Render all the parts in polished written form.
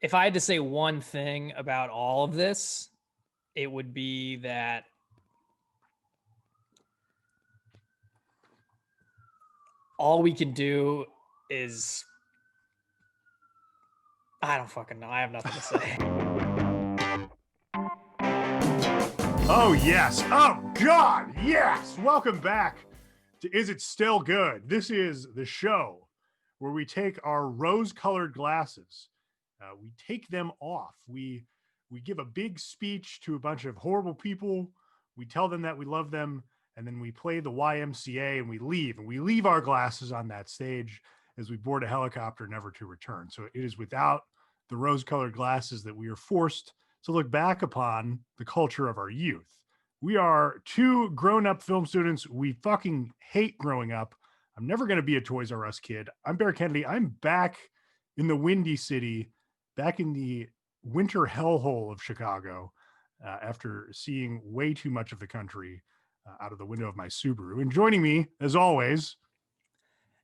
if I had to say one thing about all of this, it would be that all we can do is, I don't fucking know. I have nothing to say. Oh, yes. Oh, God. Yes. Welcome back to Is It Still Good? This is the show where we take our rose-colored glasses. We take them off. We give a big speech to a bunch of horrible people. We tell them that we love them, and then we play the YMCA and we leave. And we leave our glasses on that stage as we board a helicopter, never to return. So it is without the rose-colored glasses that we are forced to look back upon the culture of our youth. We are two grown-up film students. We fucking hate growing up. I'm never going to be a Toys R Us kid. I'm Bear Kennedy. I'm back in the Windy City, back in the winter hellhole of Chicago, after seeing way too much of the country out of the window of my Subaru. And joining me, as always,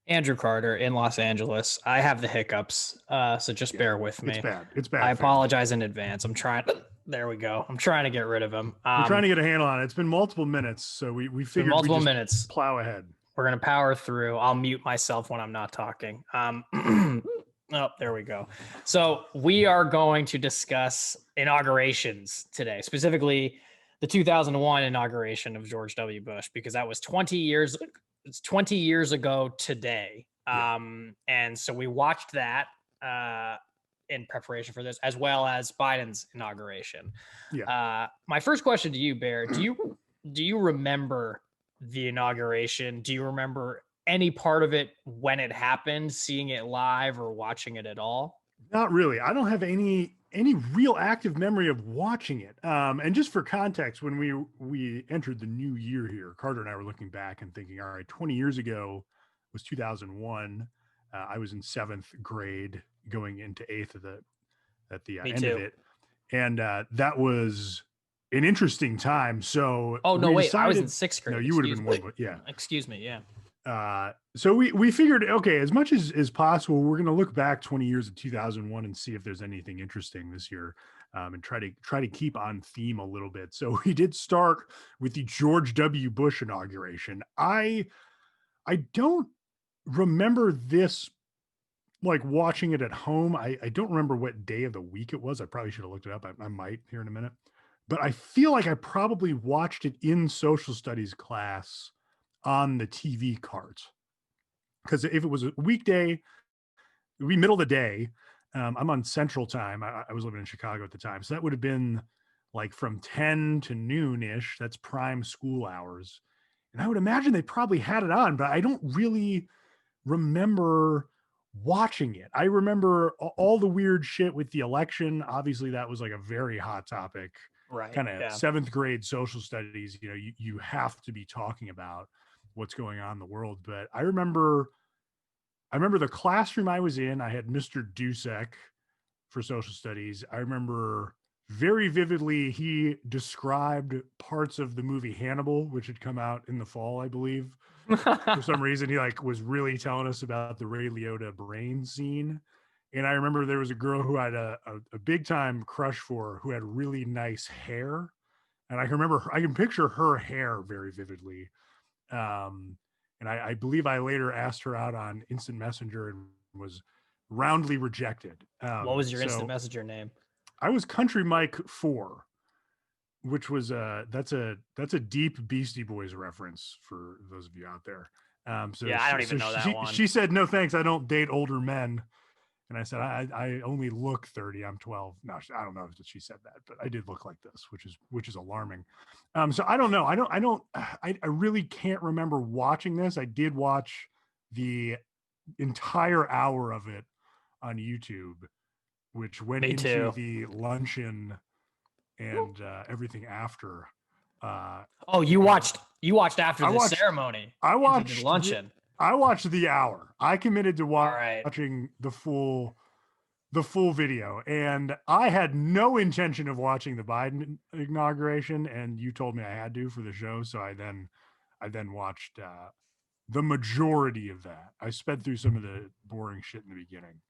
Andrew Carter in Los Angeles. I have the hiccups, so just bear with me. It's bad. It's bad. I apologize in advance. I'm trying. There we go. I'm trying to get rid of him. We're trying to get a handle on it. It's been multiple minutes, so we figured multiple we'd just minutes. Plow ahead. We're gonna power through. I'll mute myself when I'm not talking. Oh, there we go. So we are going to discuss inaugurations today, specifically the 2001 inauguration of George W. Bush, because that was 20 years. It's 20 years ago today. And so we watched that in preparation for this, as well as Biden's inauguration. My first question to you, Bear, do you remember the inauguration? Do you remember any part of it when it happened, seeing it live or watching it at all? Not really. I don't have any real active memory of watching it. And just for context, when we entered the new year here, Carter and I were looking back and thinking, all right, 20 years ago was 2001. I was in 7th grade, going into 8th at the end of it, and that was an interesting time. So I was in 6th grade. No, you would have been one, but yeah. Excuse me, yeah. So we figured, okay, as much as possible, we're going to look back 20 years of 2001 and see if there's anything interesting this year, and try to keep on theme a little bit. So we did start with the George W. Bush inauguration. I don't remember this, like, watching it at home. I don't remember what day of the week it was. I probably should have looked it up. I might here in a minute, but I feel like I probably watched it in social studies class on the TV cards, because if it was a weekday, it would be middle of the day. I'm on Central Time. I was living in Chicago at the time, so that would have been like from 10 to noon-ish. That's prime school hours, and I would imagine they probably had it on, but I don't really remember watching it. I remember all the weird shit with the election. Obviously, that was like a very hot topic, right? Kind of 7th grade social studies. You know, you have to be talking about what's going on in the world. But I remember the classroom I was in. I had Mr. Dusek for social studies. I remember very vividly, he described parts of the movie Hannibal, which had come out in the fall, I believe. For some reason, he was really telling us about the Ray Liotta brain scene. And I remember there was a girl who I had a big time crush for, who had really nice hair. And I can picture her hair very vividly. And I believe I later asked her out on Instant Messenger and was roundly rejected. What was your Instant Messenger name? I was Country Mike 4, which was that's a deep Beastie Boys reference for those of you out there. So yeah, I don't even know that one. She said, "No thanks, I don't date older men." And I said, I only look 30. I'm 12. No, I don't know if she said that, but I did look like this, which is alarming. So I don't know. I really can't remember watching this. I did watch the entire hour of it on YouTube, which went into the luncheon and everything after. You watched after the ceremony. I watched the luncheon. I watched the hour. I committed to watching the full video, and I had no intention of watching the Biden inauguration, and you told me I had to for the show, so I then watched the majority of that. I sped through some of the boring shit in the beginning.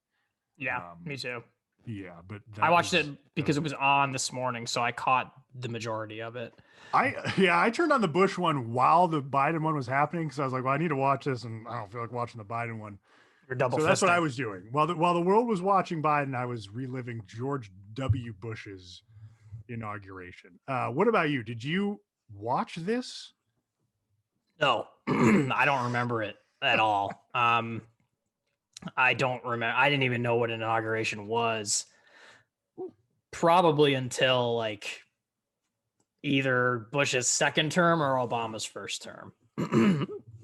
Yeah, me too. Yeah, but I that watched it was because it was on this morning, so I caught the majority of it. I turned on the Bush one while the Biden one was happening because I was like, well, I need to watch this, and I don't feel like watching the Biden one. You're double So that's what I fisting. was doing while the world was watching Biden. I was reliving George W. Bush's inauguration. What about you? Did you watch this? No, I don't remember it at all. I don't remember. I didn't even know what an inauguration was. Probably until like either Bush's second term or Obama's first term,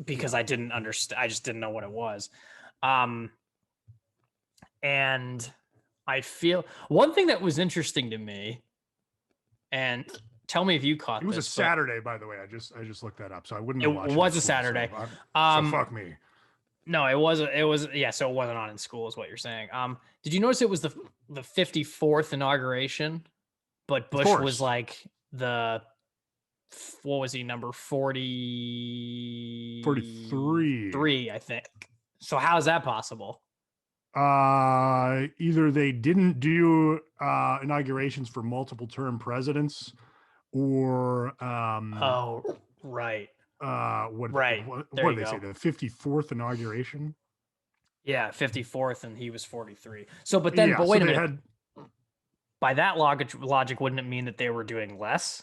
because I didn't understand. I just didn't know what it was. Um, and I feel one thing that was interesting to me, and tell me if you It caught was a this, but Saturday, by the way. I just looked that up, so I wouldn't it have watched it in was a school. Saturday. So Um, fuck me. no, it wasn't. It was yeah. So it wasn't on in school, is what you're saying. Did you notice it was the 54th inauguration, but Of Bush was course. like the what was he, number 43. 43, I think. So how is that possible? Either they didn't do inaugurations for multiple term presidents, or Oh, right. Right. There what you did they say? go. The 54th inauguration. Yeah, 54th and he was 43. So but Yeah, so wait a they minute. had. By that logic, wouldn't it mean that they were doing less?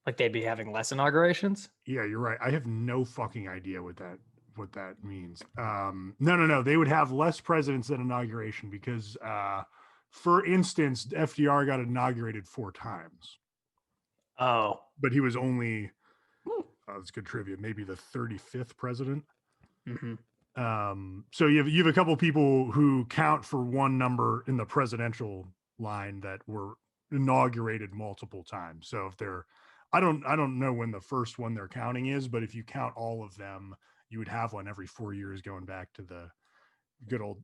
Like they'd be having less inaugurations? Yeah, you're right. I have no fucking idea what that means. No. They would have less presidents than inauguration because, for instance, FDR got inaugurated 4 times, Oh. but he was only. That's good trivia. Maybe the 35th president. Mm-hmm. So you have a couple people who count for one number in the presidential line that were inaugurated multiple times. So if they're, I don't know when the first one they're counting is, but if you count all of them, you would have one every 4 years going back to the good old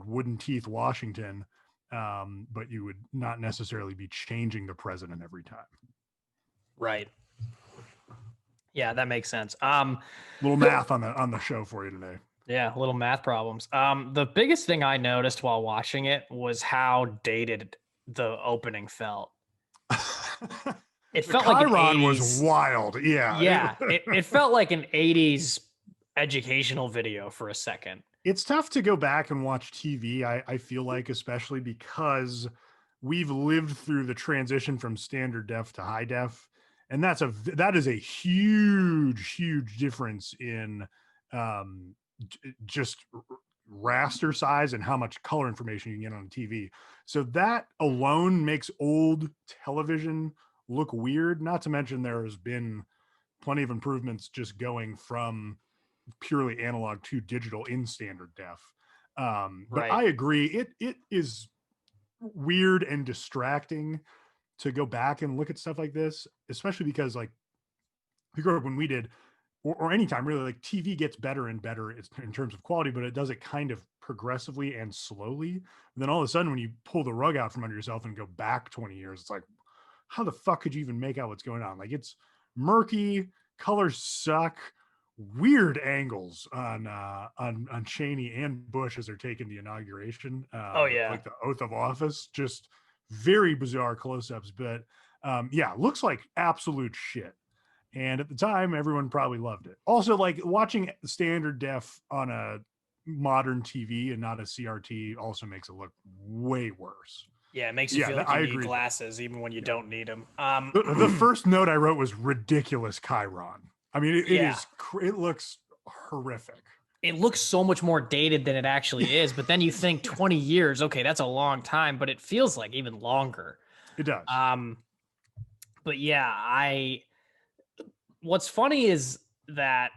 wooden teeth Washington. But you would not necessarily be changing the president every time. Right. Yeah, that makes sense. Little math on the show for you today. Yeah, little math problems. The biggest thing I noticed while watching it was how dated the opening felt. It The felt like an Chiron was 80s. wild. Yeah. Yeah, it felt like an 80s educational video for a second. It's tough to go back and watch TV. I feel like, especially because we've lived through the transition from standard def to high def, and that is a huge difference in just raster size and how much color information you can get on TV. So that alone makes old television look weird. Not to mention there has been plenty of improvements just going from purely analog to digital in standard def. But Right. I agree, it is weird and distracting to go back and look at stuff like this, especially because like if you grew up when we did, or anytime really, like TV gets better and better in terms of quality, but it does it kind of progressively and slowly. And then all of a sudden, when you pull the rug out from under yourself and go back 20 years, it's like, how the fuck could you even make out what's going on? Like it's murky, colors suck, weird angles on Cheney and Bush as they're taking the inauguration, Oh yeah. like the oath of office, just very bizarre close-ups. But yeah, looks like absolute shit. And at the time, everyone probably loved it. Also, like watching standard def on a modern TV and not a CRT also makes it look way worse. Yeah, it makes you Yeah, feel like you I need agree there. glasses even when you Yeah. don't need them. The first note I wrote was ridiculous Chiron. I mean, Yeah. it looks horrific. It looks so much more dated than it actually is, but then you think 20 years, okay, that's a long time, but it feels like even longer. It does. Um, but yeah, what's funny is that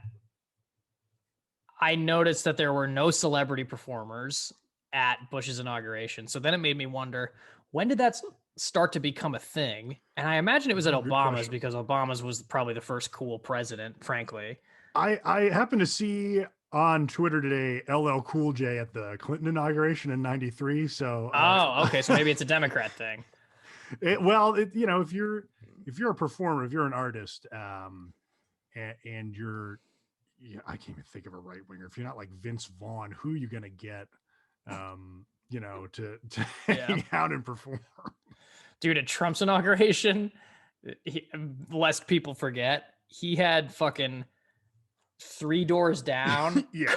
I noticed that there were no celebrity performers at Bush's inauguration. So then it made me wonder, when did that start to become a thing? And I imagine it was at Good Obama's question. because Obama's was probably the first cool president, frankly. I happened to see on Twitter today LL Cool J at the Clinton inauguration in '93. So Oh, okay. So maybe it's a Democrat thing. if you're a performer, if you're an artist, and you're, I can't even think of a right winger. If you're not like Vince Vaughn, who are you gonna get to Yeah. hang out and perform. Dude, at Trump's inauguration, lest people forget, he had fucking Three Doors Down Yeah.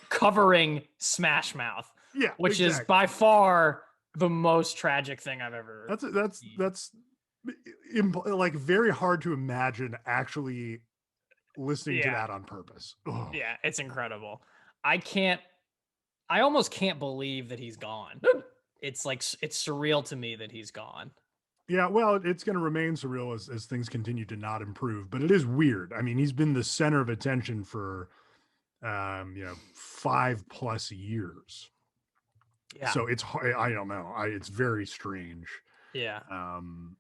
covering Smash Mouth, Yeah, which is exactly. by far the most tragic thing I've ever seen. That's like very hard to imagine actually listening to Yeah. that on purpose. Ugh. Yeah, it's incredible. I can't I almost can't believe that he's gone. It's like it's surreal to me that he's gone. Yeah, well, it's going to remain surreal as things continue to not improve, but it is weird. I mean, he's been the center of attention for 5+ years. Yeah. So it's I don't know. It's very strange. Yeah. Um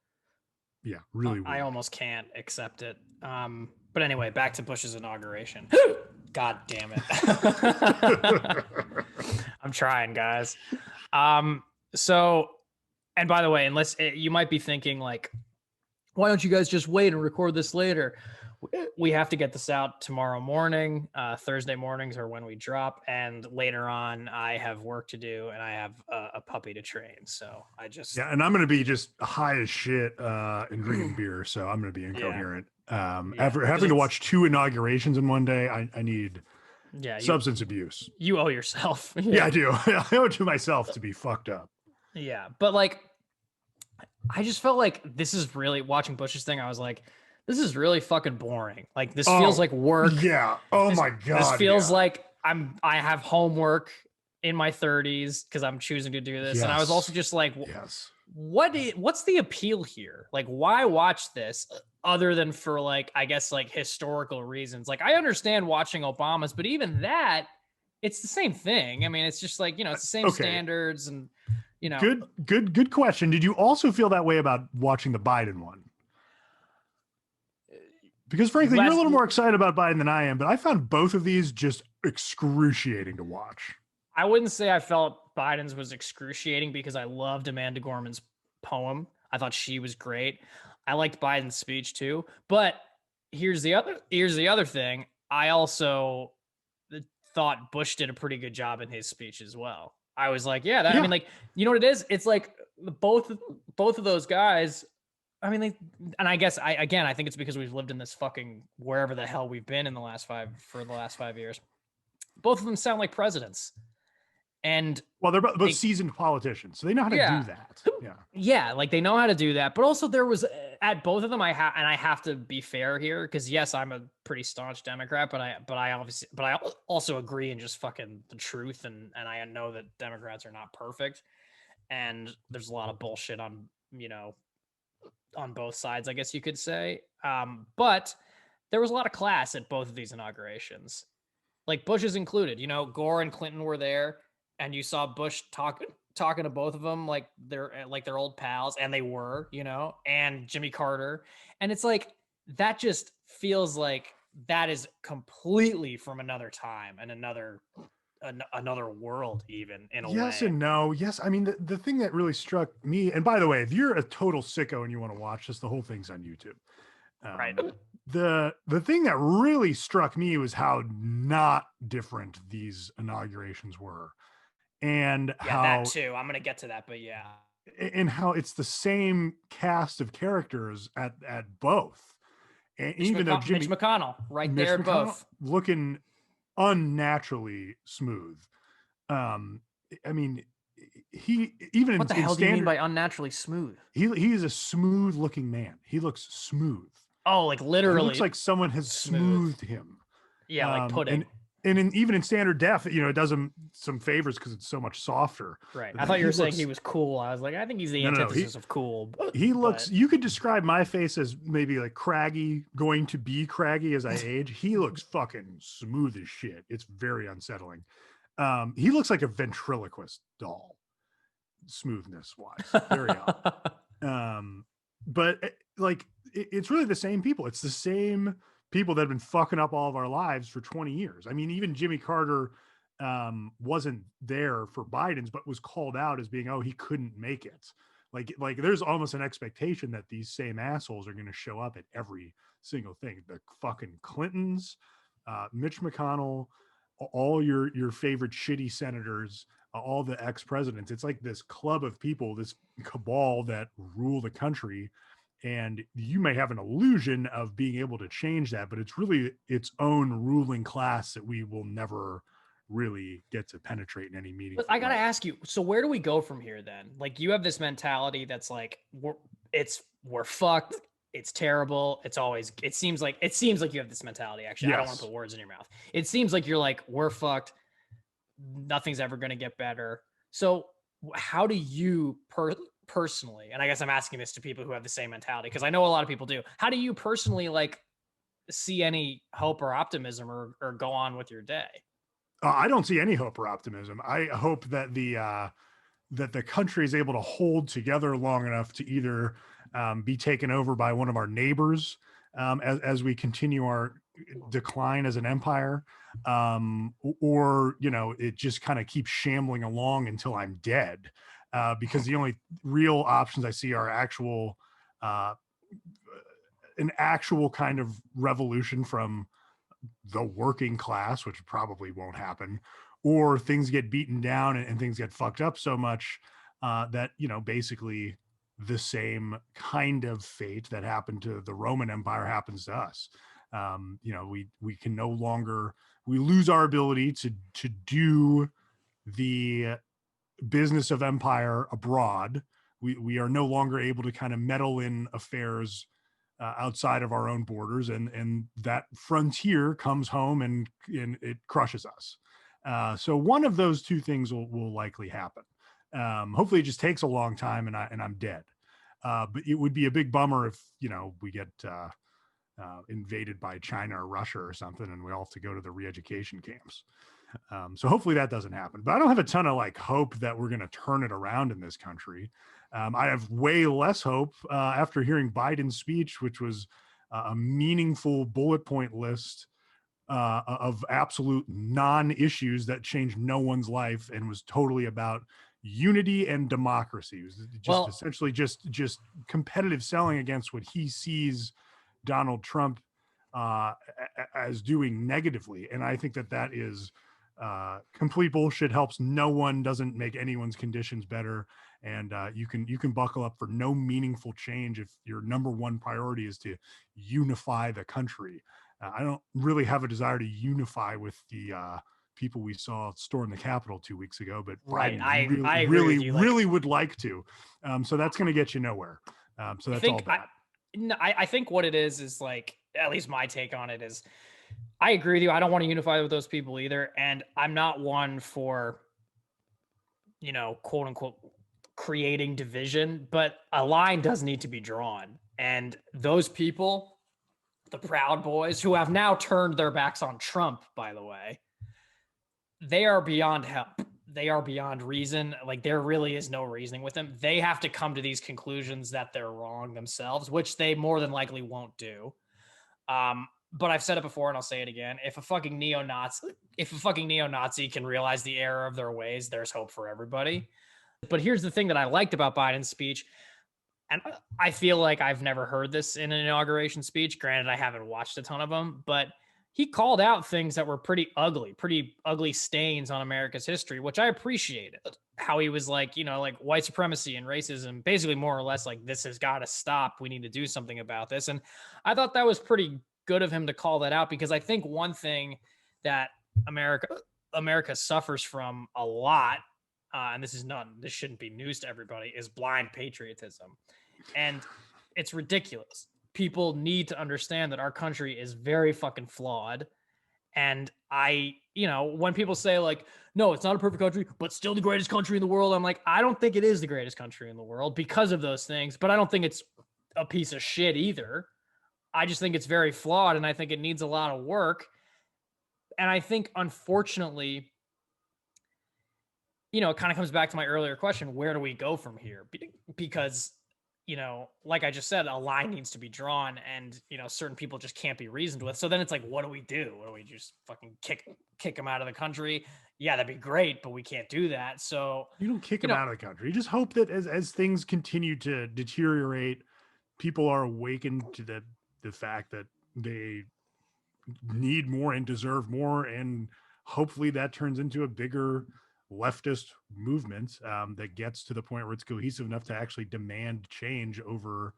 yeah, really I weird. almost can't accept it. But anyway, back to Bush's inauguration. God damn it. I'm trying, guys. So, and by the way, unless you might be thinking like, why don't you guys just wait and record this later? We have to get this out tomorrow morning. Thursday mornings are when we drop, and later on, I have work to do and I have a puppy to train. So I just Yeah, and I'm gonna be just high as shit and drinking beer, so I'm gonna be yeah incoherent. yeah After because having to it's watch 2 inaugurations in one day, I need yeah substance abuse. you owe yourself. Yeah, Yeah. I do. I owe it to myself to be fucked up. Yeah. But like, I just felt like this is really watching Bush's thing. I was like, this is really fucking boring. Like, this feels Oh, like work. yeah. Oh This, my this God, feels yeah. like I have homework in my 30s because I'm choosing to do this. And I was also Yes. just like, Yes. what's the appeal here? Like, why watch this other than for like, I guess like historical reasons? Like, I understand watching Obama's, but even that, it's the same thing. I mean, it's just like, it's the same Okay. standards and, Good question. Did you also feel that way about watching the Biden one? Because frankly, you're a less little more excited about Biden than I am, but I found both of these just excruciating to watch. I wouldn't say I felt Biden's was excruciating because I loved Amanda Gorman's poem. I thought she was great. I liked Biden's speech too. But here's the other thing. I also thought Bush did a pretty good job in his speech as well. I was like, yeah, I Yeah. mean, like, you know what it is? It's like both of those guys. I mean, and I guess I think it's because we've lived in this fucking wherever the hell we've been in the last 5 years. Both of them sound like presidents. And Well, they're both seasoned politicians, so they know how to do yeah, that. Yeah. yeah, like they know how to do that. But also, there was at both of them, I have to be fair here because yes, I'm a pretty staunch Democrat, but I also agree in just fucking the truth, and I know that Democrats are not perfect, and there's a lot of bullshit on both sides, I guess you could say. But there was a lot of class at both of these inaugurations, like Bush is included. Gore and Clinton were there, and you saw Bush talking to both of them like they're old pals, and they were, and Jimmy Carter, and it's like that just feels like that is completely from another time and another world, even in a Yes way. and no. Yes. I mean, the thing that really struck me, and by the way, if you're a total sicko and you want to watch this, the whole thing's on YouTube. Right. The thing that really struck me was how not different these inaugurations were, and Yeah, that how too. I'm gonna get to that, but yeah. it's the same cast of characters at both. And even though Mitch McConnell, right Mitch there, McConnell both. looking unnaturally smooth. I mean, he even What the in hell do you mean standard by unnaturally smooth? he is a smooth looking man. He looks smooth. Oh, like He looks literally like someone has smooth. smoothed him. Yeah, like And pudding. even in standard def, it does him some favors because it's so much softer. Right. But I then thought you he were saying he looks was cool. I was like, I think he's the no. antithesis of cool. He looks. But You could describe my face as maybe like craggy, going to be craggy as I age. He looks fucking smooth as shit. It's very unsettling. He looks like a ventriloquist doll, smoothness wise. Very odd. But like it's really the same people. It's the same people that have been fucking up all of our lives for 20 years. I mean, even Jimmy Carter wasn't there for Biden's, but was called out as being, oh, he couldn't make it. Like there's almost an expectation that these same assholes are going to show up at every single thing. The fucking Clintons, Mitch McConnell, all your favorite shitty senators, all the ex-presidents. It's like this club of people, this cabal that rule the country. And you may have an illusion of being able to change that, but it's really its own ruling class that we will never really get to penetrate in any But meaningful I gotta way. ask you, so where do we go from here then? Like you have this mentality that's like we're fucked, it's terrible, it's always it seems like you have this mentality, actually. I don't want to Yes. put words in your mouth. It seems like you're like, we're fucked, nothing's ever gonna get better. So how do you personally, and I guess I'm asking this to people who have the same mentality, because I know a lot of people do, how do you personally like see any hope or optimism or go on with your day? I don't see any hope or optimism. I hope that the country is able to hold together long enough to either be taken over by one of our neighbors as we continue our decline as an empire, or it just kind of keeps shambling along until I'm dead. Because the only real options I see are uh, an actual kind of revolution from the working class, which probably won't happen, or things get beaten down and things get fucked up so much that basically the same kind of fate that happened to the Roman Empire happens to us. We can no longer we lose our ability to do the business of empire abroad. We are no longer able to kind of meddle in affairs outside of our own borders, and that frontier comes home and it crushes us. So one of those two things will likely happen. Hopefully, it just takes a long time, and I'm dead. But it would be a big bummer if we get invaded by China or Russia or something, and we all have to go to the re-education camps. So hopefully that doesn't happen. But I don't have a ton of like hope that we're going to turn it around in this country. I have way less hope after hearing Biden's speech, which was a meaningful bullet point list of absolute non-issues that changed no one's life and was totally about unity and democracy. It was just Well, essentially just competitive selling against what he sees Donald Trump uh, as doing negatively. And I think that is complete bullshit. Helps no one, doesn't make anyone's conditions better, and you can buckle up for no meaningful change if your number one priority is to unify the country. I don't really have a desire to unify with the people we saw storm the Capitol 2 weeks ago, but right. Biden I really, I agree with really, you. Like really would like to. So that's going to get you nowhere. So I that's all think I bad. no, I think what it is like, at least my take on it is, I agree with you. I don't want to unify with those people either, and I'm not one for, quote unquote, creating division, but a line does need to be drawn. And those people, the Proud Boys, who have now turned their backs on Trump, by the way, they are beyond help. They are beyond reason. Like there really is no reasoning with them. They have to come to these conclusions that they're wrong themselves, which they more than likely won't do. But I've said it before and I'll say it again. If a fucking neo-Nazi can realize the error of their ways, there's hope for everybody. But here's the thing that I liked about Biden's speech, and I feel like I've never heard this in an inauguration speech. Granted, I haven't watched a ton of them, but he called out things that were pretty ugly stains on America's history, which I appreciated. How he was like, like white supremacy and racism, basically more or less like, this has got to stop. We need to do something about this. And I thought that was pretty good of him to call that out, because I think one thing that America America suffers from a lot, and this shouldn't be news to everybody, is blind patriotism. And it's ridiculous. People need to understand that our country is very fucking flawed. And when people say like, no, it's not a perfect country, but still the greatest country in the world, I'm like, I don't think it is the greatest country in the world because of those things, but I don't think it's a piece of shit either. I just think it's very flawed, and I think it needs a lot of work. And I think, unfortunately, it kind of comes back to my earlier question, where do we go from here? Because, like I just said, a line needs to be drawn, and, certain people just can't be reasoned with. So then it's like, what do we do? What do we just fucking kick them out of the country? Yeah, that'd be great, but we can't do that. So, You don't kick you them know, out of the country. You just hope that as things continue to deteriorate, people are awakened to the fact that they need more and deserve more, and hopefully that turns into a bigger leftist movement that gets to the point where it's cohesive enough to actually demand change over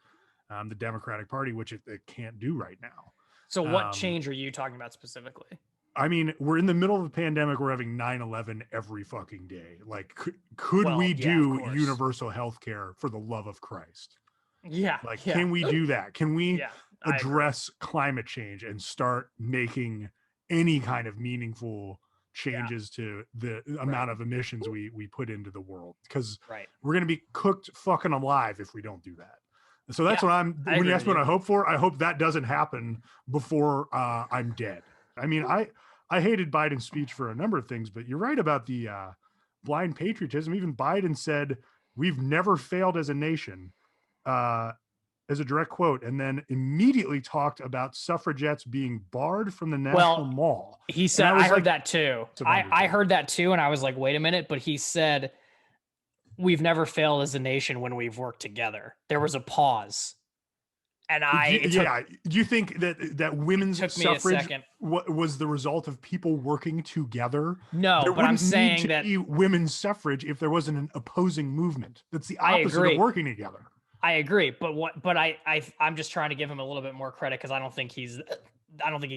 the Democratic Party, which it can't do right now. So what change are you talking about specifically? I mean, we're in the middle of a pandemic. We're having 9/11 every fucking day. Like, could Well, we yeah, of do course. universal health care for the love of Christ? Yeah, Like, yeah, can we do that? Can we yeah. I agree. address climate change and start making any kind of meaningful Yeah, changes to the right, amount of emissions we put into the world? Because right. we're going to be cooked fucking alive if we don't do that. So that's Yeah, what I when you agree ask with me what you. I hope for, I hope that doesn't happen before I'm dead. I mean, I hated Biden's speech for a number of things, but you're right about the blind patriotism. Even Biden said, "We've never failed as a nation," uh, as a direct quote, and then immediately talked about suffragettes being barred from the National Well, Mall. he And said, I I was heard like, that too. "It's a I undertaking." heard that too. And I was like, wait a minute. But he said, we've never failed as a nation when we've worked together. There was a pause. And Yeah, do you think that it women's took me a suffrage second. was the result of people working together? No, There but I'm wouldn't need saying to that be women's suffrage if there wasn't an opposing movement. That's the I opposite of agree. working together. I agree. But I'm just trying to give him a little bit more credit because I don't think he's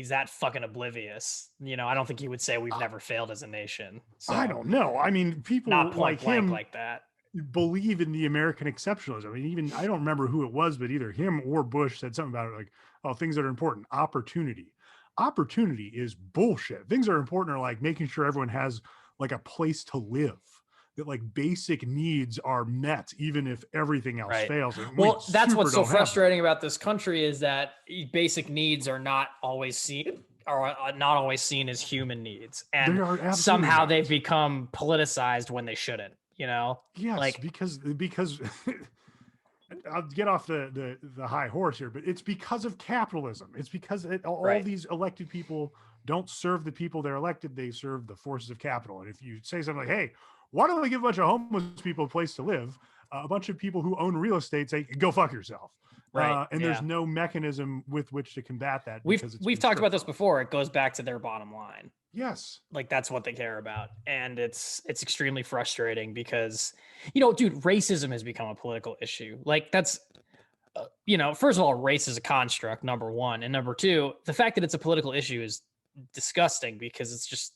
that fucking oblivious. You know, I don't think he would say we've I, never failed as a nation. I So don't know. I mean, not people point like blank him like that. believe in the American exceptionalism. I mean, even I don't remember who it was, but either him or Bush said something about it, like, "Oh, things that are important, opportunity. Opportunity is bullshit. Things that are important are like making sure everyone has like a place to live, that like basic needs are met, even if everything else Right. fails. And we Well, that's super what's so don't have that. frustrating about this country is that basic needs are not always seen as human needs, They and are absolutely somehow they've not. become politicized when they shouldn't. You know, Yes, like because I'll get off the high horse here, but it's because of capitalism. It's because all right, these elected people don't serve the people they're elected; they serve the forces of capital. And if you say something like, "Hey, why don't we give a bunch of homeless people a place to live?" A bunch of people who own real estate say, "Go fuck yourself," right, and there's yeah. no mechanism with which to combat that because it's We've been talked about stripped this from them. before. It goes back to their bottom line. Yes, Like that's what they care about, and it's extremely frustrating because you know, dude, racism has become a political issue. Like that's you know, first of all, race is a construct, number one. And number two, the fact that it's a political issue is disgusting because it's just,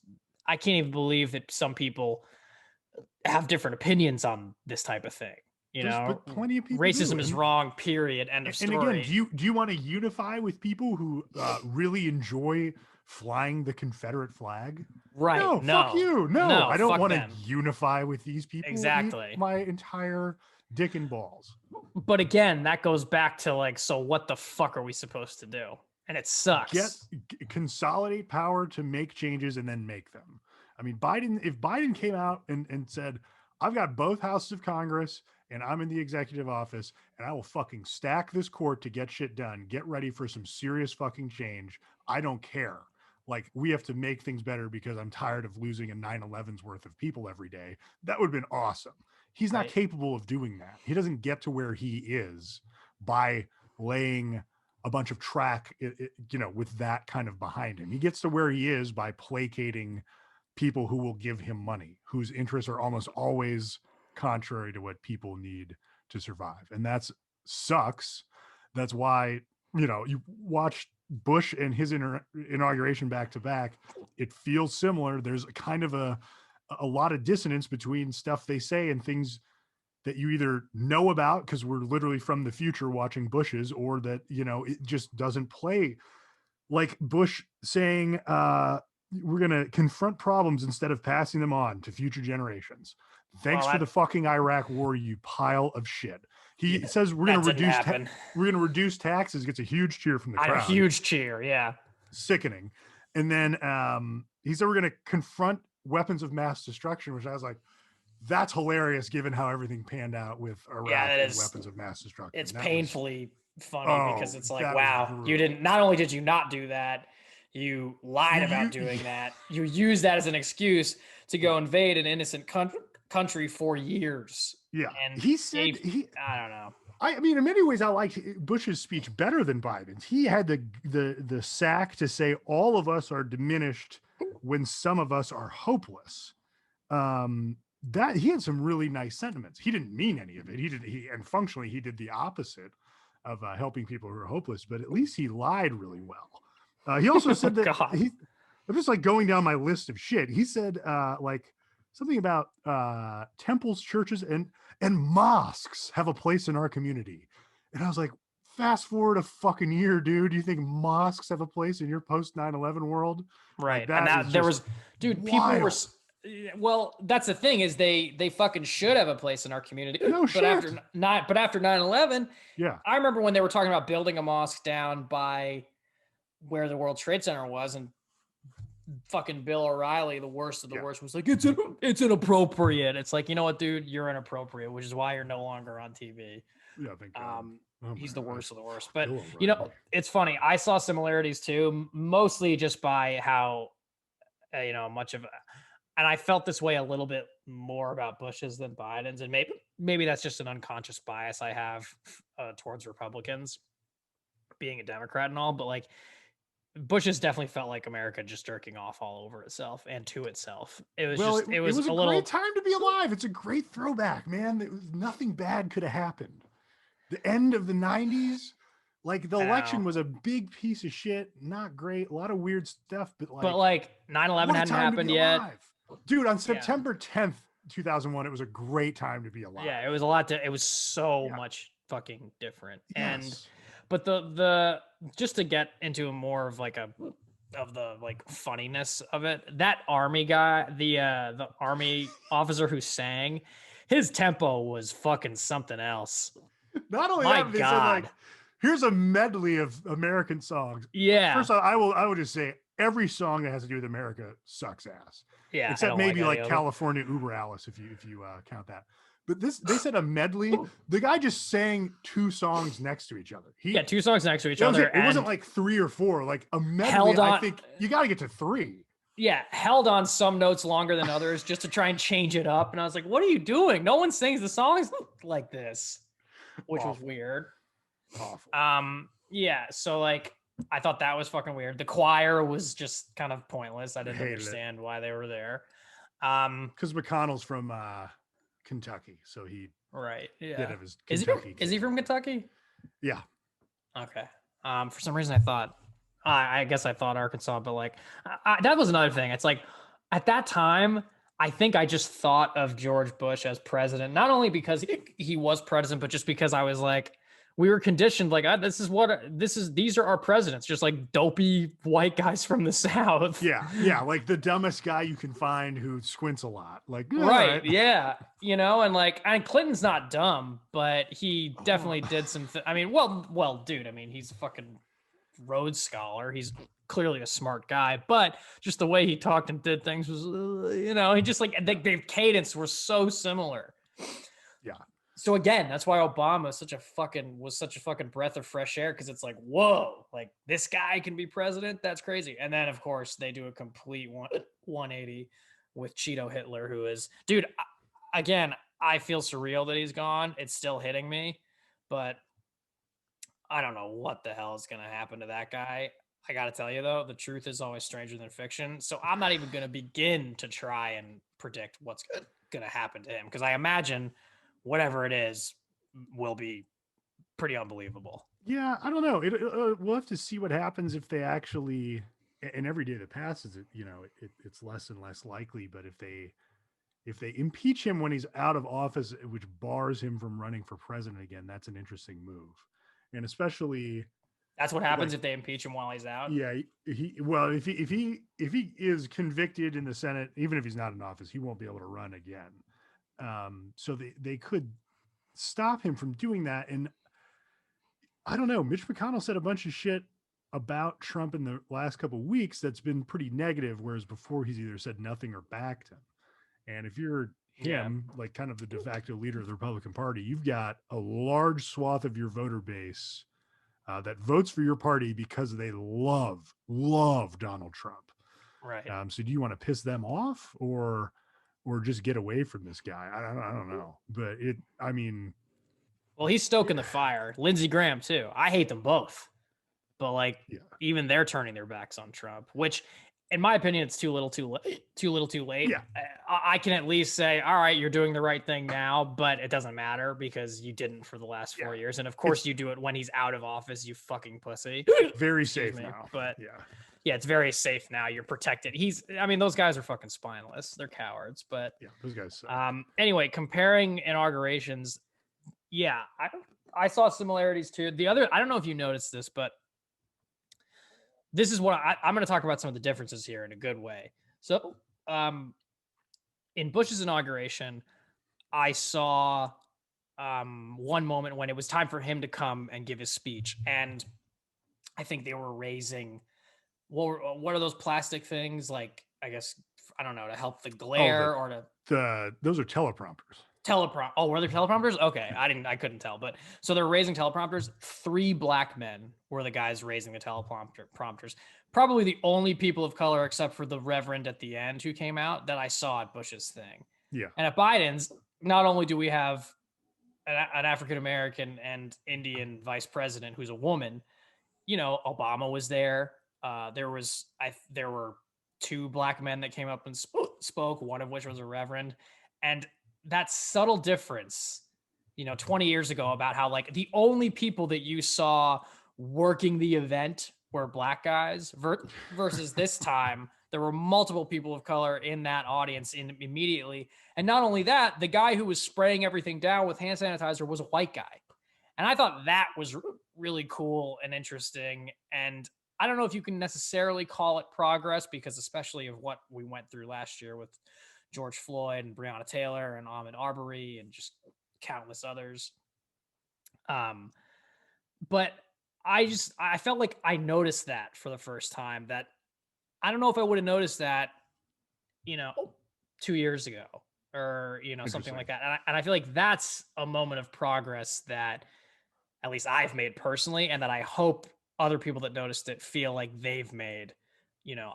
I can't even believe that some people have different opinions on this type of thing. You know, but plenty of people do, racism is wrong, period. End of and again, story. do you want to unify with people who really enjoy flying the Confederate flag? Right. No, fuck No, you. No, no, I don't fuck want to them. unify with these people. Eat Exactly. my entire dick and balls. But again, that goes back to like, so what the fuck are we supposed to do? And it sucks. Consolidate power to make changes and then make them. I mean, if Biden came out and said, "I've got both houses of Congress and I'm in the executive office and I will fucking stack this court to get shit done. Get ready for some serious fucking change. I don't care. Like, we have to make things better because I'm tired of losing a 9/11's worth of people every day." That would have been awesome. He's not Right. capable of doing that. He doesn't get to where he is by laying a bunch of track, with that kind of behind him. He gets to where he is by placating people who will give him money, whose interests are almost always contrary to what people need to survive. And that's sucks. That's why, you watch Bush and his inauguration back to back. It feels similar. There's kind of a lot of dissonance between stuff they say and things that you either know about because we're literally from the future watching Bushes, or that it just doesn't play. Like Bush saying, we're going to confront problems instead of passing them on to future generations. Thanks Well, for the that, fucking Iraq war, you pile of shit. He yeah, says that didn't happen. we're going to reduce taxes. Gets a huge cheer from the I know, crowd. huge cheer. Yeah. Sickening. And then he said we're going to confront weapons of mass destruction, which I was like, that's hilarious given how everything panned out with Yeah, Iraq that and is, weapons of mass destruction. it's That was, painfully funny because oh, it's like, that was wow, you brutal. didn't, not only did you not do that, you lied about You doing that. You used that as an excuse to go invade an innocent country for years yeah. and He said gave, I don't know. I mean, in many ways, I liked Bush's speech better than Biden's. He had the sack to say all of us are diminished when some of us are hopeless. that he had some really nice sentiments. He didn't mean any of it. And functionally he did the opposite of helping people who are hopeless, but at least he lied really well. He also Oh said that God. I'm just like going down my list of shit. He said like something about temples, churches, and mosques have a place in our community. And I was like, fast forward a fucking year, dude. Do you think mosques have a place in your post 9/11 world? Like Right. And that is that there just was, dude, people were, wild. well, that's the thing is they fucking should have a place in our community. No But shit. after 9/11, Yeah. I remember when they were talking about building a mosque down by where the World Trade Center was, and fucking Bill O'Reilly, the worst of the Yeah. worst, was like, it's inappropriate. It's like, you know what, dude, you're inappropriate, which is why you're no longer on TV. Yeah. Thank God. Oh my He's the God. worst of the worst. But Bill you O'Reilly. know, it's funny. I saw similarities too, mostly just by how much of, and I felt this way a little bit more about Bush's than Biden's, and maybe that's just an unconscious bias I have towards Republicans, being a Democrat and all. But like Bush has definitely felt like America just jerking off all over itself and to itself. It was Well, just, it it was was a a great little, time to be alive. It's a great throwback, man. It was, nothing bad could have happened. The end of the 90s, like the I election know, was a big piece of shit. Not great. A lot of weird stuff, but but like, like 9/11 what a hadn't time to be happened yet. alive. Dude, on Yeah. September 10th, 2001, it was a great time to be alive. Yeah. It was a lot it was so Yeah. much fucking different. And, Yes. but the, just to get into a more of like of the like funniness of it, that army guy, the army officer who sang, his tempo was fucking something else. Not only My that, but they said God. like, here's a medley of American songs. Yeah. First of all, I will just say every song that has to do with America sucks ass, Yeah. I except don't like maybe any like of them. California Uber Alice if you count that. But this they said a medley. The guy just sang two songs next to each other. Yeah. Two songs next to each That was other it. It wasn't and like three or four. Like a medley, held I on. think you got to get to three. Yeah. Held on some notes longer than others just to try and change it up. And I was like, what are you doing? No one sings the songs like this, which was Awful, weird. awful. Yeah, so like I thought that was fucking weird. The choir was just kind of pointless. I didn't Hated it understand why they were there. because McConnell's from Kentucky, so he Right. did Yeah. have his Is he from Kentucky is he kid from going. Kentucky? Yeah, Okay. For some reason I thought I guess I thought Arkansas, but like that was another thing. It's like at that time, I think I just thought of George Bush as president, not only because he was president, but just because I was like, we were conditioned like these are our presidents, just like dopey white guys from the South. yeah, like the dumbest guy you can find who squints a lot. Like, yeah, all Right. right. Yeah. And like, and Clinton's not dumb, but he definitely did some, I mean, well, dude, I mean, he's a fucking Rhodes Scholar. He's clearly a smart guy, but just the way he talked and did things was, he just like the cadence were so similar. Yeah, So again, that's why Obama was such a fucking breath of fresh air, because it's like, whoa, like this guy can be president. That's crazy. And then of course they do a complete 180 with Cheeto Hitler, who is, dude. Again, I feel surreal that he's gone. It's still hitting me, but I don't know what the hell is going to happen to that guy. I got to tell you, though, the truth is always stranger than fiction. So I'm not even going to begin to try and predict what's going to happen to him, because I imagine whatever it is will be pretty unbelievable. yeah. I don't know. We'll have to see what happens if they actually. And every day that passes, it's less and less likely. But if they impeach him when he's out of office, which bars him from running for president again, that's an interesting move. And especially That's what like, happens if they impeach him while he's out. yeah, if he is convicted in the Senate, even if he's not in office, he won't be able to run again. So they could stop him from doing that. And I don't know. Mitch McConnell said a bunch of shit about Trump in the last couple of weeks that's been pretty negative, whereas before he's either said nothing or backed him. And if you're him, like kind of the de facto leader of the Republican Party, you've got a large swath of your voter base that votes for your party because they love Donald Trump. Right. So do you want to piss them off or just get away from this guy? I don't know, but I mean, Well, he's stoking the fire. Lindsey Graham too. I hate them both, but like yeah, even they're turning their backs on Trump, which in my opinion, it's too little, too late. Too little, too late. Yeah. I can at least say, all right, you're doing the right thing now, but it doesn't matter because you didn't for the last 4 years, and of course It's you do it when he's out of office. You fucking pussy. very Excuse safe me, now. but Yeah. yeah, it's very safe now. You're protected. I mean, those guys are fucking spineless. They're cowards. But Yeah. Those guys suck. anyway, comparing inaugurations, yeah, I saw similarities too. The other, I don't know if you noticed this, but this is what I'm going to talk about some of the differences here in a good way. So, in Bush's inauguration, I saw one moment when it was time for him to come and give his speech, and I think they were raising what are those plastic things, like, I guess, I don't know, to help the glare or to Those are teleprompters. Oh, were there teleprompters? Okay, I couldn't tell, but so they're raising teleprompters. 3 black men were the guys raising the teleprompters. Probably the only people of color, except for the Reverend at the end who came out, that I saw at Bush's thing. Yeah. And at Biden's, not only do we have an African American and Indian vice president who's a woman, Obama was there. There were 2 black men that came up and spoke, one of which was a reverend. And that subtle difference, 20 years ago, about how, like, the only people that you saw working the event were black guys versus this time, there were multiple people of color in that audience immediately. And not only that, the guy who was spraying everything down with hand sanitizer was a white guy. And I thought that was really cool and interesting. And I don't know if you can necessarily call it progress, because especially of what we went through last year with George Floyd and Breonna Taylor and Ahmaud Arbery and just countless others. But I felt like I noticed that for the first time, that I don't know if I would have noticed that, 2 years ago, or, something like that. And I feel like that's a moment of progress that at least I've made personally, and that I hope other people that noticed it feel like they've made.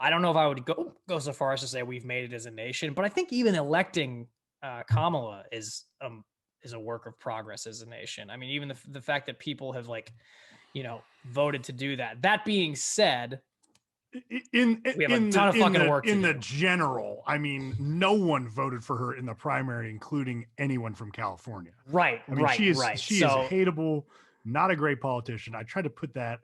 I don't know if I would go so far as to say we've made it as a nation, but I think even electing Kamala is a work of progress as a nation. I mean, even the fact that people have, like, voted to do that. That being said, we have a ton of fucking work to do. In the general, I mean, no one voted for her in the primary, including anyone from California. Right. I mean, she is So, hateable, not a great politician. I try to put that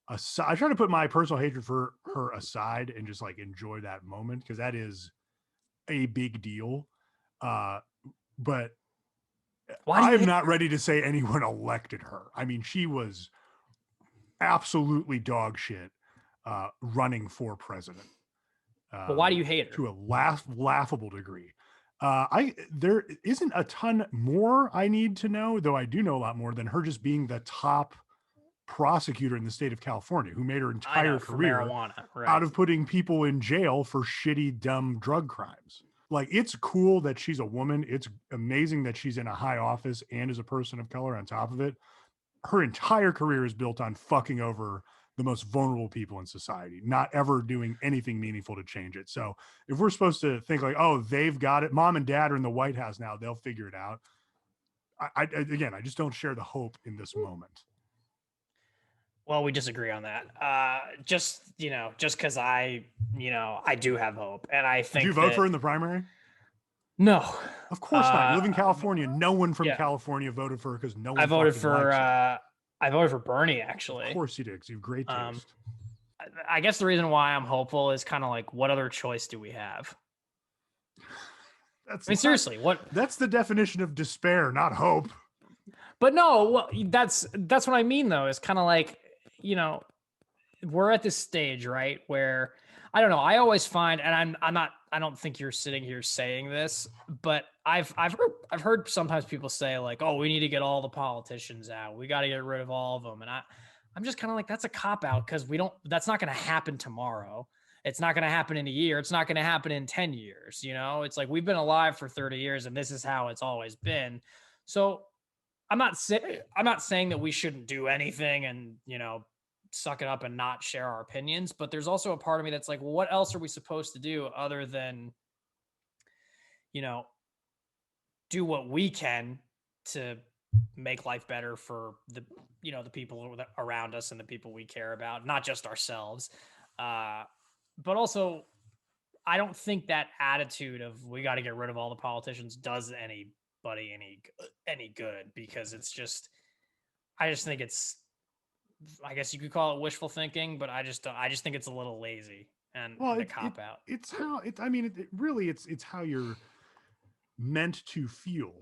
aside. I try to put my personal hatred for her aside and just, like, enjoy that moment, because that is a big deal. But I'm not ready to say anyone elected her. I mean, she was absolutely dog shit running for president. But why do you hate her? To a laughable degree. There isn't a ton more I need to know, though I do know a lot more than her just being the top prosecutor in the state of California, who made her entire career out of putting people in jail for shitty, dumb drug crimes. Like, it's cool that she's a woman. It's amazing that she's in a high office and is a person of color on top of it. Her entire career is built on fucking over the most vulnerable people in society, not ever doing anything meaningful to change it. So if we're supposed to think like, oh, they've got it, mom and dad are in the White House now, they'll figure it out. I just don't share the hope in this moment. Well, we disagree on that. Just because I do have hope, and I think. Did you vote for her in the primary? No, of course not. You live in California. No one from California voted for her, because no one. I voted for. I voted for Bernie, actually. Of course you did, because you have great taste. I guess the reason why I'm hopeful is kind of like, what other choice do we have? Seriously, what? That's the definition of despair, not hope. But no, well, that's what I mean, though. It's kind of like, we're at this stage, right, where I don't know. I always find, and I'm not. I don't think you're sitting here saying this, but I've heard sometimes people say, like, oh, we need to get all the politicians out. We got to get rid of all of them. And I'm just kind of like, that's a cop out, because that's not going to happen tomorrow. It's not going to happen in a year. It's not going to happen in 10 years. It's like, we've been alive for 30 years and this is how it's always been. So I'm not saying that we shouldn't do anything and, suck it up and not share our opinions. But there's also a part of me that's like, well, what else are we supposed to do other than, do what we can to make life better for the people around us and the people we care about, not just ourselves. but also I don't think that attitude of we got to get rid of all the politicians does anybody any good, because it's just, I just think it's, I guess you could call it wishful thinking, but I just think it's a little lazy and Well, a cop out. it's how it. I mean, it really it's how you're meant to feel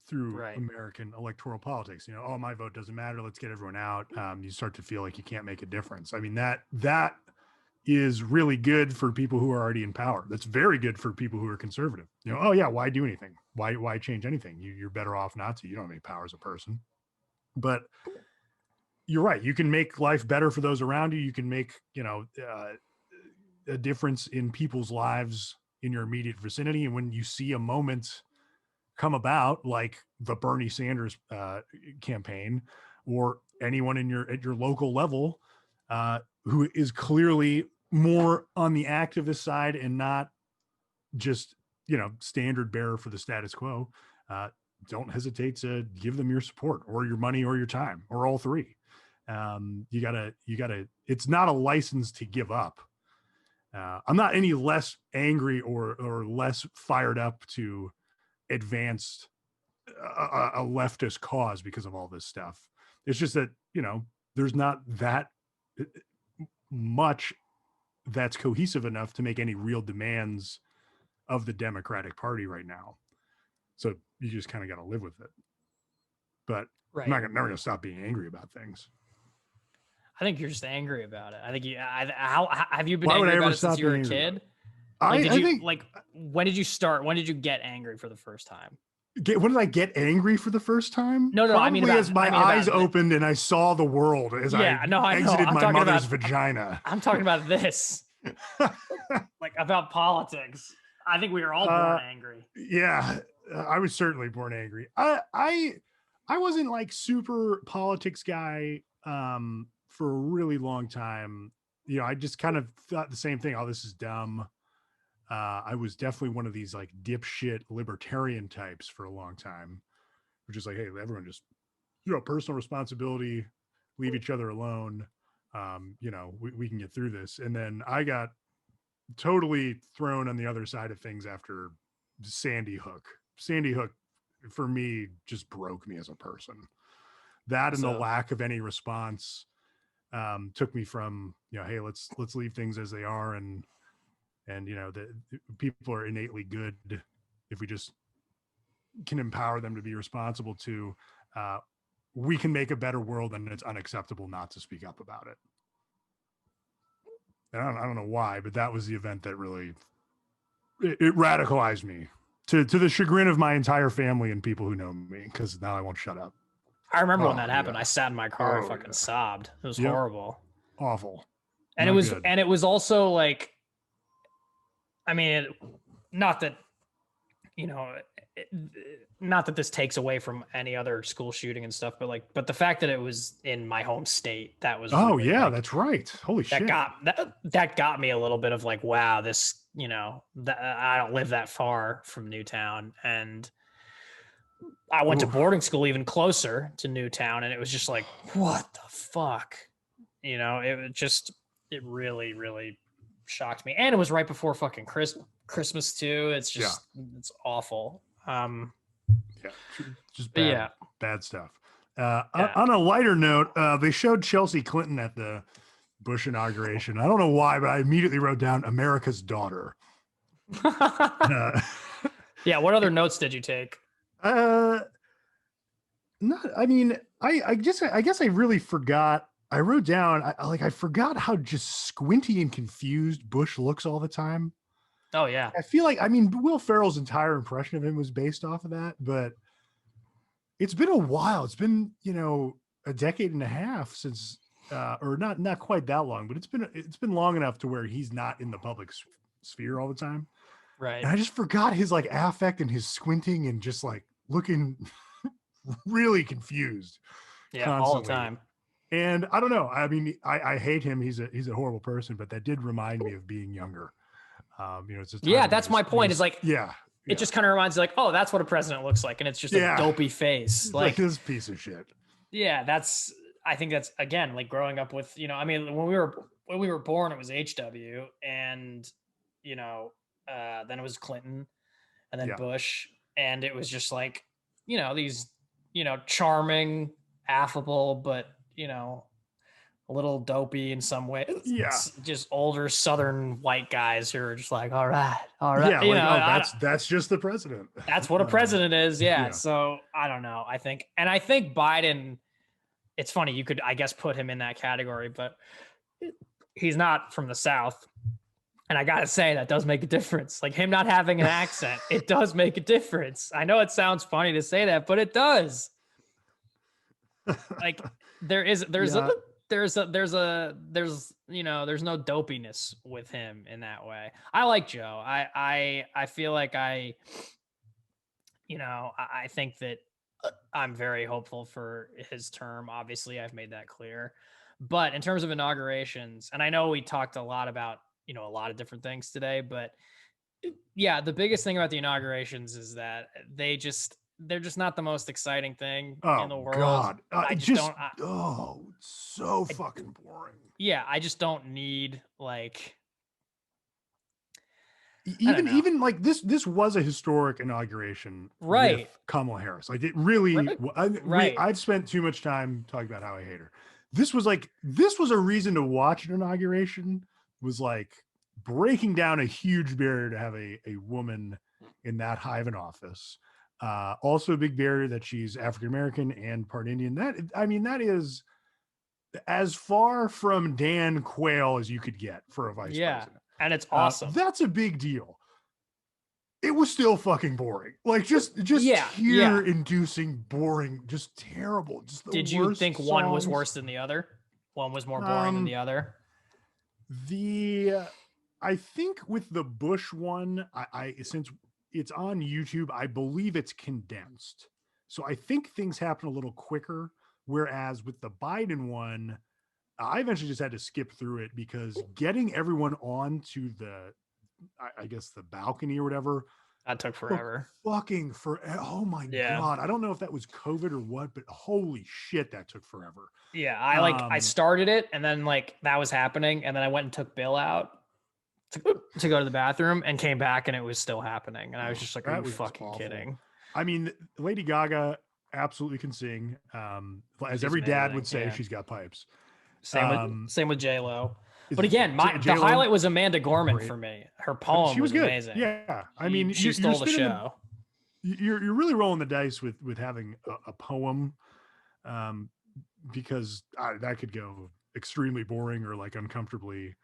through Right. American electoral politics. You know, oh, my vote doesn't matter. Let's get everyone out. You start to feel like you can't make a difference. I mean, that is really good for people who are already in power. That's very good for people who are conservative. You know, oh yeah, why do anything? Why change anything? You're better off not to. You don't have any power as a person. But you're right. You can make life better for those around you. You can make, a difference in people's lives in your immediate vicinity. And when you see a moment come about, like the Bernie Sanders campaign, or anyone at your local level who is clearly more on the activist side and not just, standard bearer for the status quo, don't hesitate to give them your support or your money or your time or all three. You gotta, it's not a license to give up. I'm not any less angry or less fired up to advance a leftist cause because of all this stuff. It's just that, there's not that much that's cohesive enough to make any real demands of the Democratic Party right now. So you just kind of got to live with it. But Right. I'm never going to stop being angry about things. I think you're just angry about it. I think how have you been angry about it since you were a kid? Like, I think, when did you start? When did you get angry for the first time? When did I get angry for the first time? No, Probably as my eyes opened and I saw the world as I exited my mother's vagina. I'm talking about this, like about politics. I think we were all born angry. Yeah, I was certainly born angry. I wasn't like super politics guy for a really long time. I just kind of thought the same thing. Oh, this is dumb. I was definitely one of these like dipshit libertarian types for a long time, which is like, hey, everyone just, personal responsibility, leave each other alone. We can get through this. And then I got totally thrown on the other side of things after Sandy Hook. Sandy Hook, for me, just broke me as a person. That and the lack of any response took me from, hey, let's leave things as they are, and the people are innately good if we just can empower them to be responsible to, we can make a better world, and it's unacceptable not to speak up about it. And I don't know why, but that was the event that really it radicalized me to the chagrin of my entire family and people who know me, because now I won't shut up. I remember when that happened. I sat in my car and fucking sobbed. It was horrible. Awful. And it was also like, I mean, not that this takes away from any other school shooting and stuff, but the fact that it was in my home state, that was that's right. Holy shit. That got me a little bit of like, wow, this, I don't live that far from Newtown, and I went to boarding school even closer to Newtown, and it was just like, what the fuck? It really, really shocked me. And it was right before fucking Christmas too. It's just, it's awful. Just bad stuff. On a lighter note, they showed Chelsea Clinton at the Bush inauguration. I don't know why, but I immediately wrote down America's daughter. Yeah. What other notes did you take? I guess I really forgot. I wrote down, I forgot how just squinty and confused Bush looks all the time. Oh yeah. I feel like, Will Ferrell's entire impression of him was based off of that, but it's been a while. It's been, a decade and a half since, or not quite that long, but it's been long enough to where he's not in the public sphere all the time. Right. And I just forgot his like affect and his squinting and just like looking really confused. Yeah. Constantly. All the time. And I don't know. I hate him. He's a horrible person, but that did remind me of being younger. It's that's my point. Is like, it just kind of reminds you like, oh, that's what a president looks like. And it's just a dopey face. Like this piece of shit. Yeah. That's, I think that's again like growing up with, I mean, when we were born, it was HW, and you know, then it was Clinton, and then Yeah. Bush, and it was just like, these, charming, affable, but a little dopey in some way, Yeah. just older Southern white guys who are just like, all right, Yeah. Like, oh, I don't, that's just the president. that's what a president is. Yeah. Yeah. So I don't know. I think Biden, it's funny. You could, I guess, put him in that category, but he's not from the South. And I got to say, that does make a difference. Like him not having an accent, it does make a difference. I know it sounds funny to say that, but it does. Like there's Yeah. there's no dopiness with him in that way. I like Joe. I feel like I think that I'm very hopeful for his term. Obviously, I've made that clear. But in terms of inaugurations, and I know we talked a lot about, a lot of different things today, but yeah, the biggest thing about the inaugurations is that they're just not the most exciting thing in Oh the world. God. I just Just don't so fucking boring. yeah, I just don't need like I don't Even know. even like this was a historic inauguration Right. with Kamala Harris. Like it really. Right. I've spent too much time talking about how I hate her. This was a reason to watch an inauguration. Was like breaking down a huge barrier to have a woman in that high of an office. Also, a big barrier that she's African American and part Indian. That is as far from Dan Quayle as you could get for a vice Yeah. president. And it's awesome. That's a big deal. It was still fucking boring. Like just Yeah. tear inducing, boring, just terrible. Just the Did you worst think one was songs. worse than the other? One was more boring than the other? The I think with the Bush one, I since it's on YouTube, I believe it's condensed. So I think things happen a little quicker. Whereas with the Biden one, I eventually just had to skip through it because getting everyone on to I guess the balcony or whatever That took forever. fucking for oh my Yeah. God. I don't know if that was COVID or what, but holy shit, that took forever. Yeah. I started it, and then like that was happening, and then I went and took Bill out to go to the bathroom and came back, and it was still happening. And I was just like, are you fucking kidding? I mean, Lady Gaga absolutely can sing. As She's every dad amazing, would say, yeah. she's got pipes. Same with J Lo. But again, the J-Lo, highlight was Amanda Gorman great. for me. Her poem She was good. amazing. Yeah. I mean, she stole the show. You're really rolling the dice with having a poem, because that could go extremely boring or like uncomfortably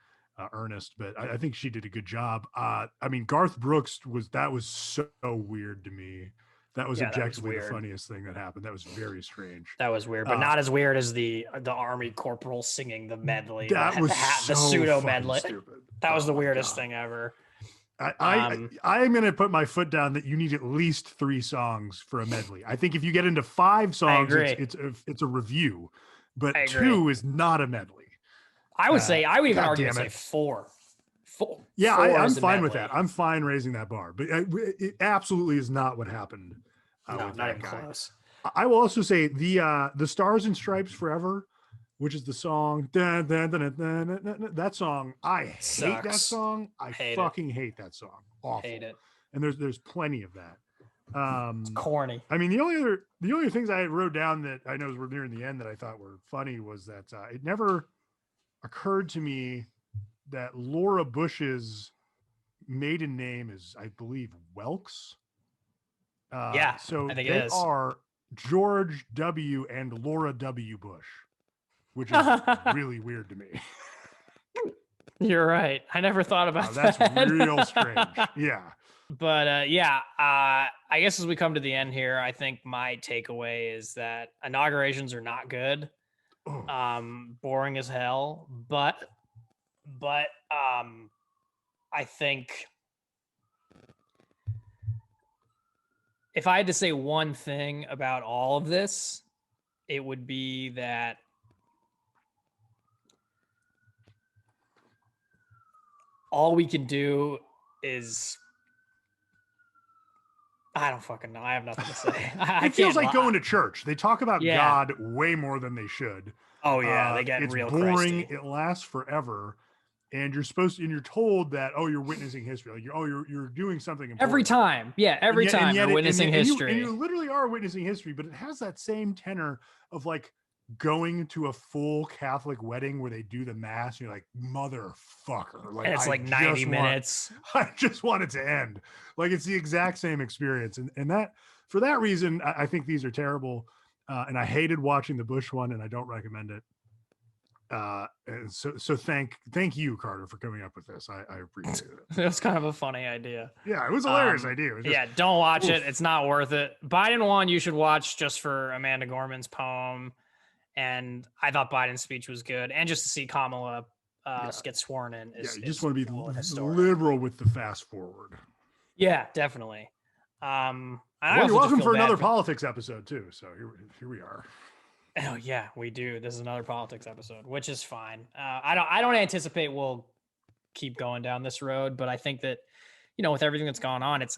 earnest. But I think she did a good job. I mean, Garth Brooks was so weird to me. That was objectively the funniest thing that happened. That was very strange. That was weird, but not as weird as the army corporal singing the medley. That was the pseudo medley. Stupid. That was the weirdest thing ever. I'm going to put my foot down that you need at least 3 songs for a medley. I think if you get into 5 songs, it's a review, but 2 is not a medley. I would say, I would even argue to say 4. Yeah, I'm fine with that. I'm fine raising that bar, but it absolutely is not what happened. No, not even close. I will also say the Stars and Stripes Forever, which is the song, that song, I hate that song. I fucking hate that song. Awful. Hate it. And there's plenty of that. It's corny. I mean, the only things I wrote down that I know were near the end that I thought were funny was that it never occurred to me that Laura Bush's maiden name is, I believe, Welks. So they are George W. and Laura W. Bush, which is really weird to me. You're right. I never thought about that. That's real strange. Yeah. But I guess as we come to the end here, I think my takeaway is that inaugurations are not good. Boring as hell. But I think if I had to say one thing about all of this, it would be that all we can do is, I don't fucking know. I have nothing to say. I It feels can't like lie. going to church. They talk about Yeah. God way more than they should. Oh yeah, they get It's real boring. Christy. It lasts forever, and you're told that, oh, you're witnessing history. Like you're doing something Every important. time. Yeah, And every yet, and time yet, you're it, and witnessing yet, and you history. literally are witnessing history, but it has that same tenor of like going to a full Catholic wedding where they do the mass. And you're like, motherfucker. Like And it's like 90 minutes. I just want it to end. Like it's the exact same experience. And that, for that reason, I think these are terrible. And I hated watching the Bush one, and I don't recommend it. And so thank you, Carter, for coming up with this. I appreciate it. It was kind of a funny idea. Yeah, it was a hilarious idea. It was just, Yeah, don't watch oof. it. It's not worth it. Biden one you should watch just for Amanda Gorman's poem. And I thought Biden's speech was good. And just to see Kamala get sworn in is you just want to be cool and historic. liberal with the fast forward. Yeah, definitely. Well, you're welcome for another politics episode too. So here we are. Oh yeah, we do. This is another politics episode, which is fine. I don't anticipate we'll keep going down this road, but I think that, you know, with everything that's gone on, it's,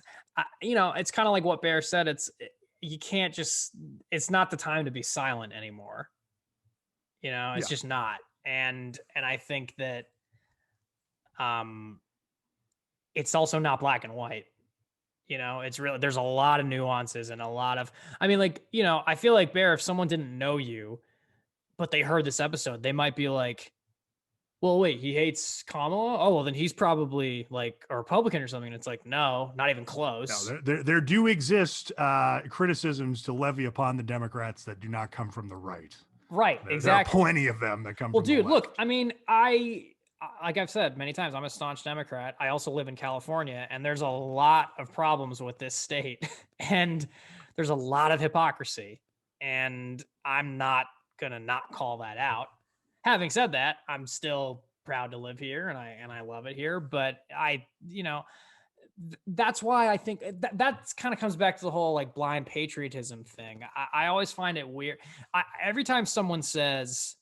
you know, it's kind of like what Bear said. You can't just, it's not the time to be silent anymore. You know, it's just not. And I think that, it's also not black and white. You know, it's really, there's a lot of nuances and a lot of, I mean, like, you know, I feel like Bear, if someone didn't know you, but they heard this episode, they might be like, well, wait, he hates Kamala? Oh, well, then he's probably like a Republican or something. And it's like, no, not even close. No, there do exist criticisms to levy upon the Democrats that do not come from the right. Right, exactly. There are plenty of them that come well, from dude, the left. Look, I mean, like I've said many times, I'm a staunch Democrat. I also live in California, and there's a lot of problems with this state, and there's a lot of hypocrisy, and I'm not gonna not call that out. Having said that, I'm still proud to live here, and I love it here. But you know, that's why I think that kind of comes back to the whole like blind patriotism thing. I always find it weird. Every time someone says,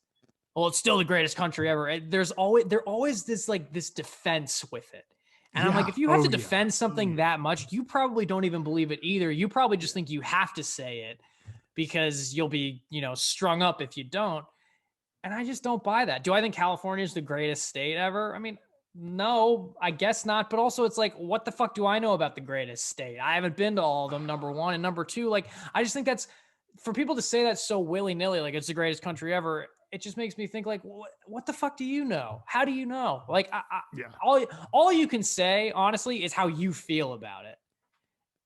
well, it's still the greatest country ever, there's always this like this defense with it. And I'm like, if you have to defend something that much, you probably don't even believe it either. You probably just think you have to say it because you'll be, you know, strung up if you don't. And I just don't buy that. Do I think California is the greatest state ever? I mean, no, I guess not. But also it's like, what the fuck do I know about the greatest state? I haven't been to all of them, number one. And number two, like, I just think that's, for people to say that so willy-nilly, like it's the greatest country ever, it just makes me think like, what the fuck do you know? How do you know? Like, all you can say, honestly, is how you feel about it.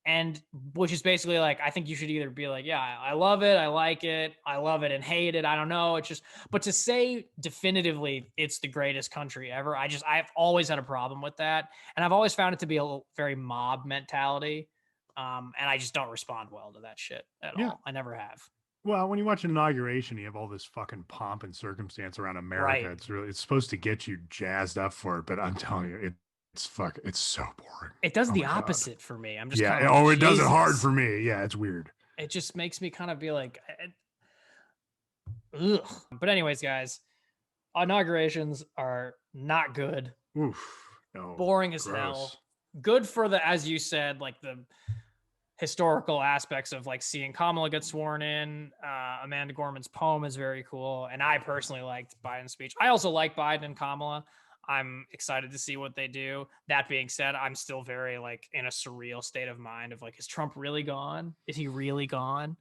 And which is basically like, I think you should either be like, yeah, I love it, I like it, I love it and hate it. I don't know. It's just, but to say definitively it's the greatest country ever, I've always had a problem with that. And I've always found it to be a very mob mentality. And I just don't respond well to that shit at all. I never have. Well, when you watch an inauguration, you have all this fucking pomp and circumstance around America. Right. It's supposed to get you jazzed up for it, but I'm telling you, it's so boring. It does the opposite for me. I'm just kind of like, it does it hard for me. Yeah, it's weird. It just makes me kind of be like, ugh. But anyways, guys, inaugurations are not good. Oof, no, boring as hell. Good for the, as you said, like the historical aspects of like seeing Kamala get sworn in. Amanda Gorman's poem is very cool, and I personally liked Biden's speech. I also like Biden and Kamala. I'm excited to see what they do. That being said, I'm still very like in a surreal state of mind of like, is Trump really gone? Is he really gone?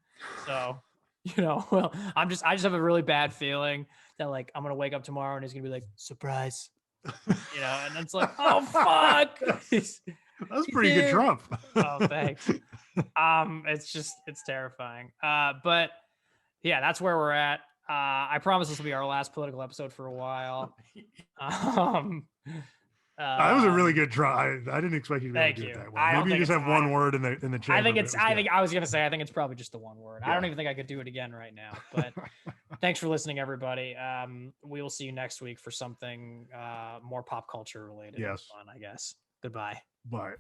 So, you know, well, I just have a really bad feeling that like I'm gonna wake up tomorrow and he's gonna be like, surprise, you know, and it's like, oh fuck. That's pretty good Trump. Oh, thanks. It's terrifying. But yeah, that's where we're at. I promise this will be our last political episode for a while. That was a really good try. I didn't expect you to be able to do it that well. Maybe you just have one word in the chat. I think it's probably just the one word. Yeah. I don't even think I could do it again right now. But thanks for listening, everybody. We will see you next week for something more pop culture related. Yes. Fun, I guess. Goodbye. Bye.